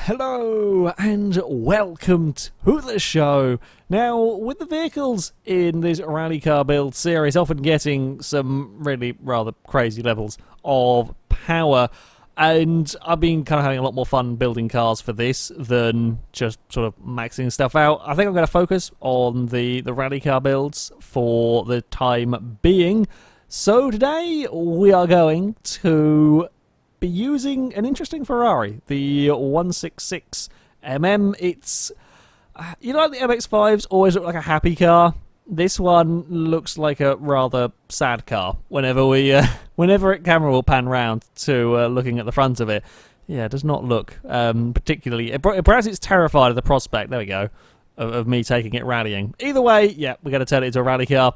Hello and welcome to the show. Now, with the vehicles in this rally car build series often getting some really rather crazy levels of power, and I've been kind of having a lot more fun building cars for this than just sort of maxing stuff out. I think I'm going to focus on the rally car builds for the time being. So today we are going to be using an interesting Ferrari, the 166MM. It's, you know, like the MX-5s always look like a happy car. This one looks like a rather sad car. Whenever camera will pan round to looking at the front of it, yeah, it does not look particularly. Perhaps it's terrified of the prospect. There we go, of me taking it rallying. Either way, yeah, we're going to turn it into a rally car.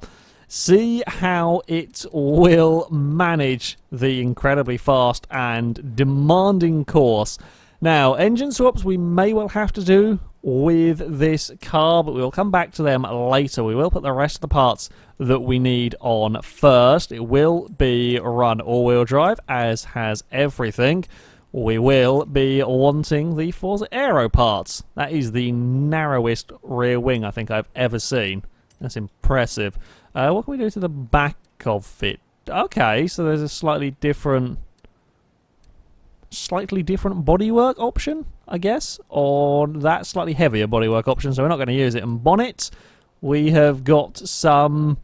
See how it will manage the incredibly fast and demanding course. Now, engine swaps we may well have to do with this car, but we will come back to them later. We will put the rest of the parts that we need on first. It will be run all-wheel drive, as has everything. We will be wanting the Forza Aero parts. That is the narrowest rear wing I think I've ever seen. That's impressive. What can we do to the back of it? Okay, so there's a slightly different bodywork option, I guess, or that slightly heavier bodywork option, so we're not going to use it. And bonnet, we have got some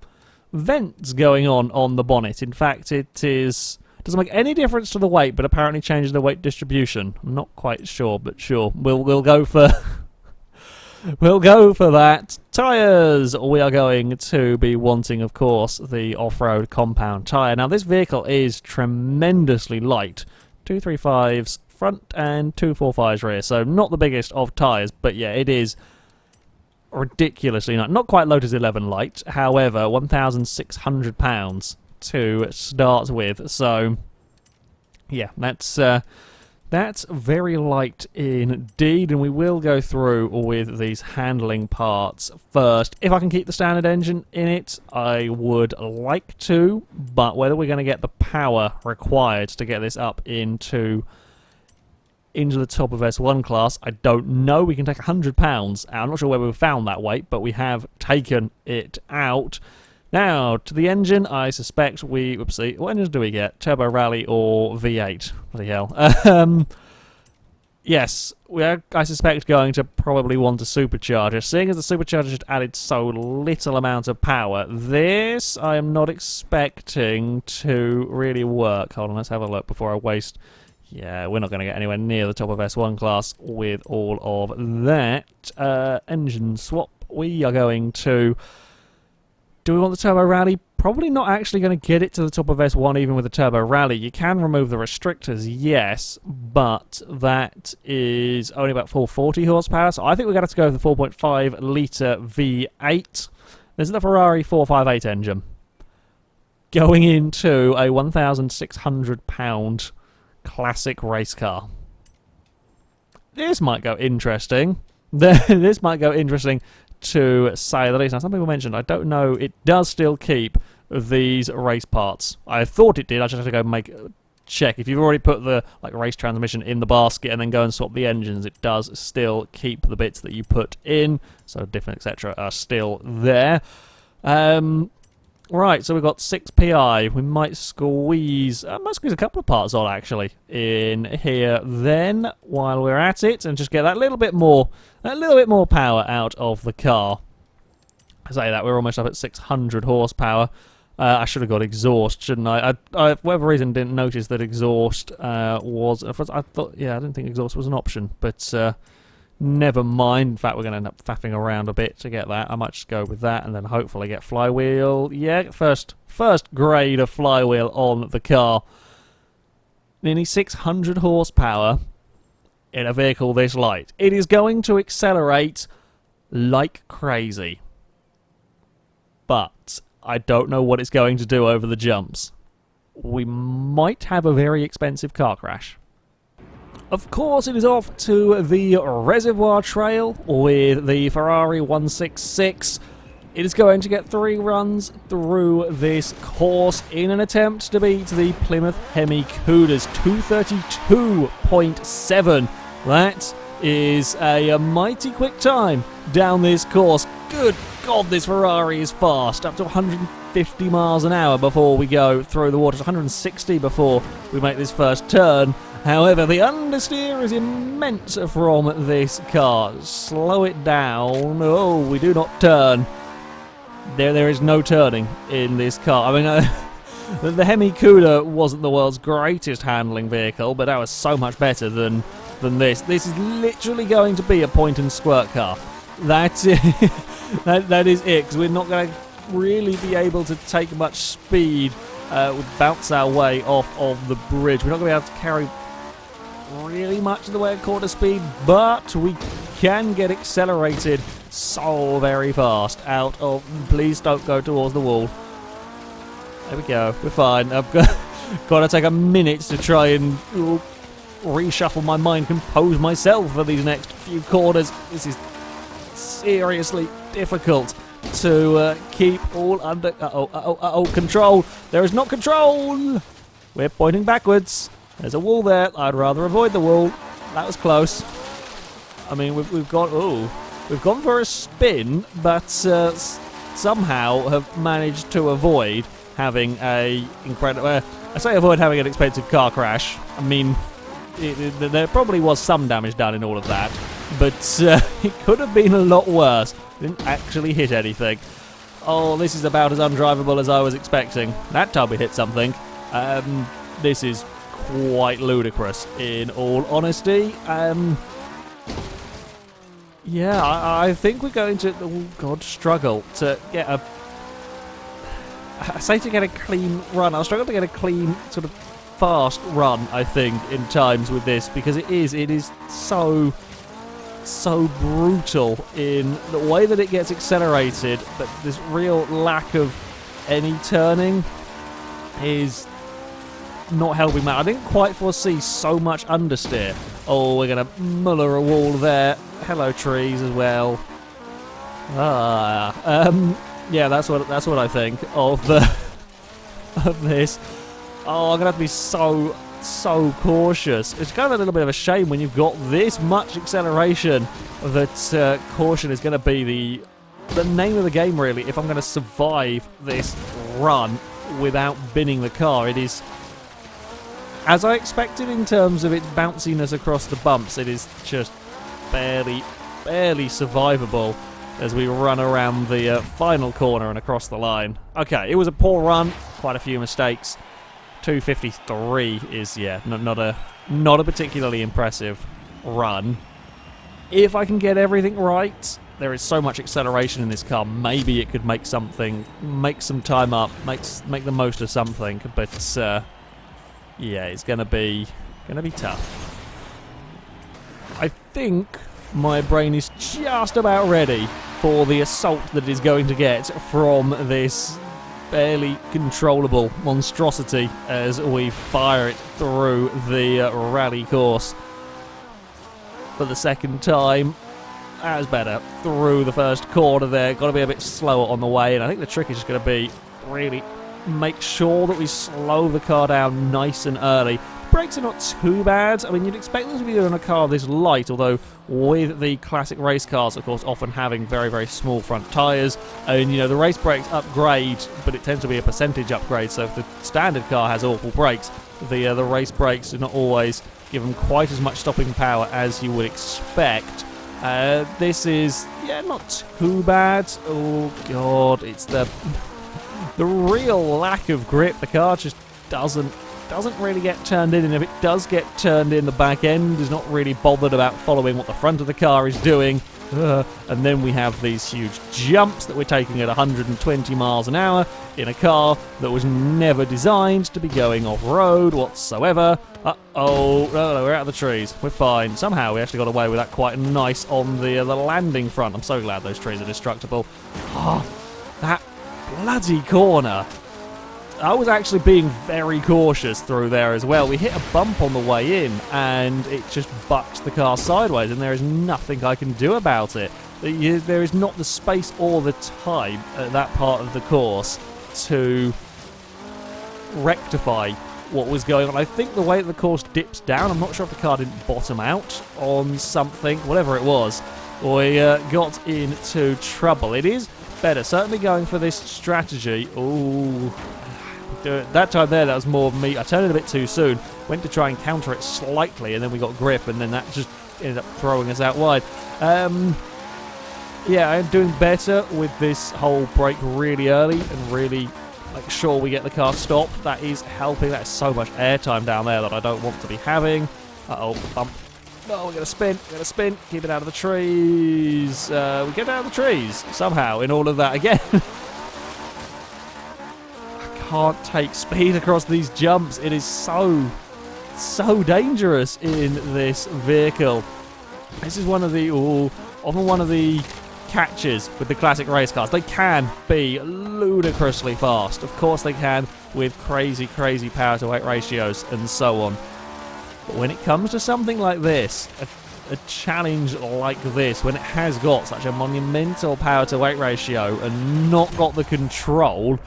vents going on the bonnet. In fact, it doesn't make any difference to the weight, but apparently changes the weight distribution. I'm not quite sure, but sure, we'll go for we'll go for that. Tyres, we are going to be wanting, of course, the off-road compound tyre. Now, this vehicle is tremendously light. 235s front and 245s rear, so not the biggest of tyres, but yeah, it is ridiculously light. Not quite Lotus 11 light, however, 1,600 pounds to start with, so yeah, that's very light indeed, and we will go through with these handling parts first. If I can keep the standard engine in it, I would like to, but whether we're going to get the power required to get this up into the top of S1 class, I don't know. We can take 100 pounds out. I'm not sure where we found that weight, but we have taken it out. Now, to the engine, I suspect we... Whoopsie. What engines do we get? Turbo Rally or V8? Bloody hell. Yes, we are, I suspect, going to probably want a supercharger. Seeing as the supercharger just added so little amount of power, this I am not expecting to really work. Hold on, let's have a look before I waste... Yeah, we're not going to get anywhere near the top of S1 class with all of that. Engine swap, we are going to... Do we want the Turbo Rally? Probably not actually going to get it to the top of S1 even with the Turbo Rally. You can remove the restrictors, yes, but that is only about 440 horsepower, so I think we're going to have to go with the 4.5 litre V8. This is the Ferrari 458 engine. Going into a 1,600 pound classic race car. This might go interesting. This might go interesting, to say the least. Now, some people mentioned, I don't know, it does still keep these race parts. I thought it did. I just have to go check. If you've already put the race transmission in the basket and then go and swap the engines, it does still keep the bits that you put in. So different, etc. are still there. Right, so we've got 6 PI. We might squeeze a couple of parts on, actually, in here then, while we're at it, and just get that little bit more power out of the car. I say that, we're almost up at 600 horsepower. I should have got exhaust, shouldn't I? I for whatever reason, didn't notice that exhaust was... I thought, yeah, I didn't think exhaust was an option, but... never mind. In fact, we're going to end up faffing around a bit to get that. I might just go with that and then hopefully get flywheel. Yeah, first grade of flywheel on the car. Nearly 600 horsepower in a vehicle this light. It is going to accelerate like crazy. But I don't know what it's going to do over the jumps. We might have a very expensive car crash. Of course, it is off to the reservoir trail with the Ferrari 166. It is going to get 3 runs through this course in an attempt to beat the Plymouth Hemi Cougars 232.7. That is a mighty quick time down this course. Good God, this Ferrari is fast. Up to 150 miles an hour before we go through the waters. 160 before we make this first turn. However, the understeer is immense from this car. Slow it down. Oh, we do not turn. There is no turning in this car. I mean, the Hemi Cuda wasn't the world's greatest handling vehicle, but that was so much better than this. This is literally going to be a point and squirt car. That's it. that is it, because we're not going to really be able to take much speed. We'll bounce our way off of the bridge. We're not going to be able to carry really much in the way of quarter speed, but we can get accelerated so very fast out of... Please don't go towards the wall. There we go. We're fine. I've got to take a minute to try and reshuffle my mind, compose myself for these next few corners. This is seriously difficult to keep all under control. There is not control. We're pointing backwards. There's a wall there. I'd rather avoid the wall. That was close. I mean, we've gone for a spin, but somehow have managed to avoid having a incredible. I say avoid having an expensive car crash. I mean, there probably was some damage done in all of that, but it could have been a lot worse. Didn't actually hit anything. Oh, this is about as undrivable as I was expecting. That time we hit something. This is quite ludicrous, in all honesty. Yeah, I think we're going to, oh God, struggle to get a... I say to get a clean run. I'll struggle to get a clean, sort of fast run, I think, in times with this, because it is so brutal in the way that it gets accelerated, but this real lack of any turning is not helping me. I didn't quite foresee so much understeer. Oh, we're going to muller a wall there. Hello, trees as well. Yeah, that's what I think of of this. Oh, I'm gonna have to be so cautious. It's kind of a little bit of a shame when you've got this much acceleration that caution is going to be the name of the game, really. If I'm going to survive this run without binning the car, it is, as I expected in terms of its bounciness across the bumps, it is just barely survivable as we run around the final corner and across the line. Okay, it was a poor run, quite a few mistakes. 253 is, yeah, not a particularly impressive run. If I can get everything right, there is so much acceleration in this car. Maybe it could make some time up, make the most of something. But yeah, it's gonna be tough. I think my brain is just about ready for the assault that it is going to get from this barely controllable monstrosity as we fire it through the rally course for the second time. That was better. Through the first corner there. Got to be a bit slower on the way, and I think the trick is just going to be really make sure that we slow the car down nice and early. Brakes are not too bad. I mean, you'd expect them to be on a car this light, although with the classic race cars, of course, often having very small front tyres, and, you know, the race brakes upgrade, but it tends to be a percentage upgrade, so if the standard car has awful brakes, the race brakes do not always give them quite as much stopping power as you would expect. This is, yeah, not too bad. Oh, God, it's the real lack of grip. The car just doesn't really get turned in, and if it does get turned in, the back end is not really bothered about following what the front of the car is doing. And then we have these huge jumps that we're taking at 120 miles an hour in a car that was never designed to be going off-road whatsoever. Uh-oh, no, we're out of the trees. We're fine. Somehow we actually got away with that quite nice on the landing front. I'm so glad those trees are destructible. Oh, that bloody corner. I was actually being very cautious through there as well. We hit a bump on the way in, and it just bucked the car sideways, and there is nothing I can do about it. There is not the space or the time at that part of the course to rectify what was going on. I think the way that the course dips down, I'm not sure if the car didn't bottom out on something, whatever it was, we got into trouble. It is better, certainly going for this strategy. Ooh, that time there, that was more of me. I turned it a bit too soon, went to try and counter it slightly, and then we got grip, and then that just ended up throwing us out wide. Yeah, I'm doing better with this whole brake really early and really make sure we get the car stopped. That is helping. That is so much airtime down there that I don't want to be having. Uh-oh, bump. Oh, we're going to spin, keep it out of the trees. We get out of the trees somehow in all of that again. I can't take speed across these jumps. It is so dangerous in this vehicle. This is one of the, often one of the catches with the classic race cars. They can be ludicrously fast. Of course they can, with crazy power to weight ratios and so on. But when it comes to something like this, a challenge like this, when it has got such a monumental power to weight ratio and not got the control,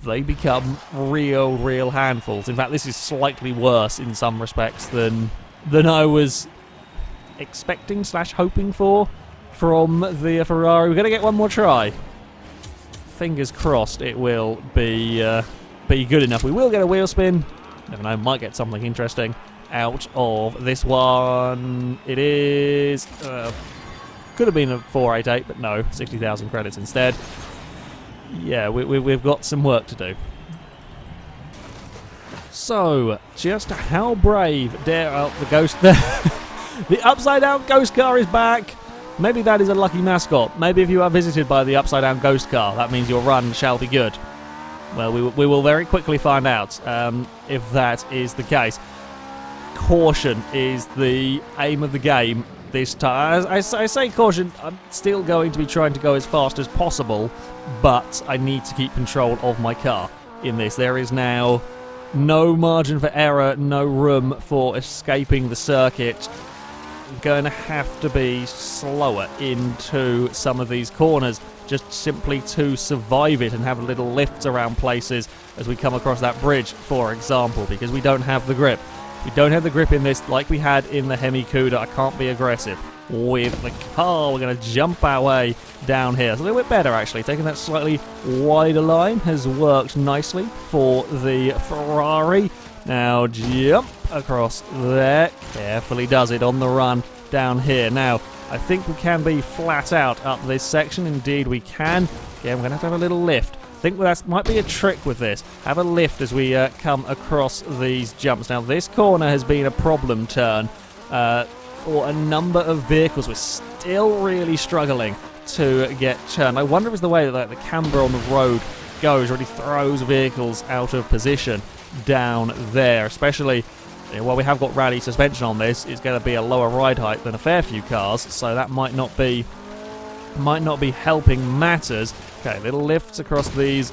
they become real handfuls. In fact, this is slightly worse in some respects than I was expecting / hoping for from the Ferrari. We're going to get one more try. Fingers crossed it will be good enough. We will get a wheel spin. Never know, might get something interesting out of this one. It is... could have been a 488, but no, 60,000 credits instead. Yeah, we've got some work to do. So, just how brave dare the ghost... The upside-down ghost car is back. Maybe that is a lucky mascot. Maybe if you are visited by the upside-down ghost car, that means your run shall be good. Well, we will very quickly find out if that is the case. Caution is the aim of the game this time. As I say caution, I'm still going to be trying to go as fast as possible, but I need to keep control of my car in this. There is now no margin for error, no room for escaping the circuit. I'm going to have to be slower into some of these corners just simply to survive it and have little lifts around places as we come across that bridge, for example, because we don't have the grip. We don't have the grip in this like we had in the Hemi Cuda. I can't be aggressive with the car. We're going to jump our way down here. It's a little bit better, actually. Taking that slightly wider line has worked nicely for the Ferrari. Now jump across there. Carefully does it on the run down here. Now, I think we can be flat out up this section. Indeed, we can. Again, we're going to have a little lift. I think that might be a trick with this. Have a lift as we come across these jumps. Now, this corner has been a problem turn for a number of vehicles. We're still really struggling to get turned. I wonder if it's the way that the camber on the road goes, really throws vehicles out of position down there, especially while we have got rally suspension on this. It's going to be a lower ride height than a fair few cars, so that might not be helping matters. Okay, little lifts across these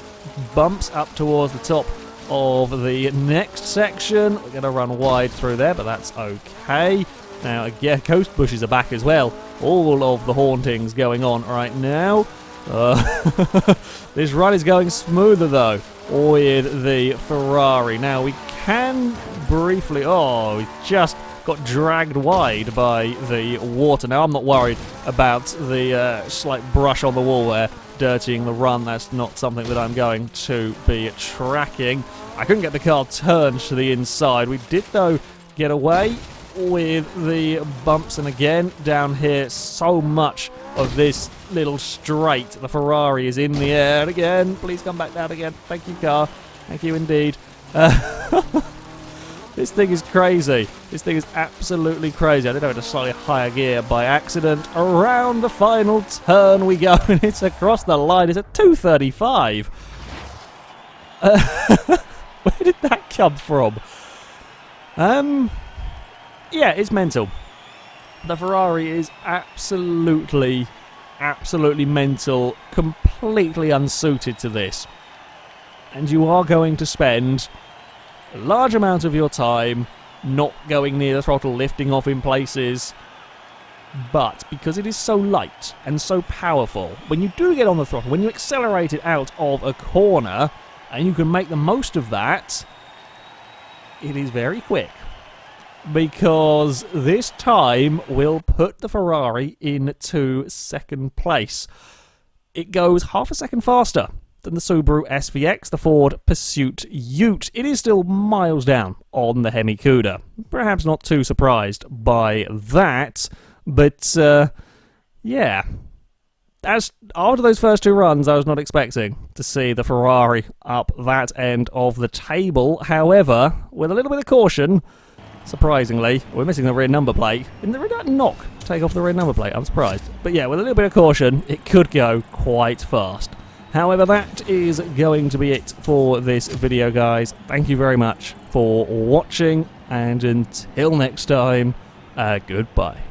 bumps up towards the top of the next section. We're going to run wide through there, but that's okay. Now, again, ghost bushes are back as well. All of the hauntings going on right now. This run is going smoother, though, with the Ferrari. Now, we can briefly... Oh, we just got dragged wide by the water. Now, I'm not worried about the slight brush on the wall there dirtying the run. That's not something that I'm going to be tracking. I couldn't get the car turned to the inside. We did, though, get away with the bumps, and again, down here, so much of this little straight. The Ferrari is in the air, and again, please come back down again. Thank you, car. Thank you indeed. This thing is crazy. This thing is absolutely crazy. I did have a slightly higher gear by accident. Around the final turn we go, and it's across the line. It's a 235. Where did that come from? Yeah, it's mental. The Ferrari is absolutely mental, completely unsuited to this. And you are going to spend a large amount of your time not going near the throttle, lifting off in places. But because it is so light and so powerful, when you do get on the throttle, when you accelerate it out of a corner, and you can make the most of that, it is very quick, because this time will put the Ferrari into second place. It goes half a second faster than the Subaru SVX, the Ford Pursuit Ute. It is still miles down on the Hemi Cuda. Perhaps not too surprised by that, but yeah. After those first two runs, I was not expecting to see the Ferrari up that end of the table. However, with a little bit of caution, surprisingly, we're missing the rear number plate. Didn't that knock take off the rear number plate? I'm surprised. But yeah, with a little bit of caution, it could go quite fast. However, that is going to be it for this video, guys. Thank you very much for watching, and until next time, goodbye.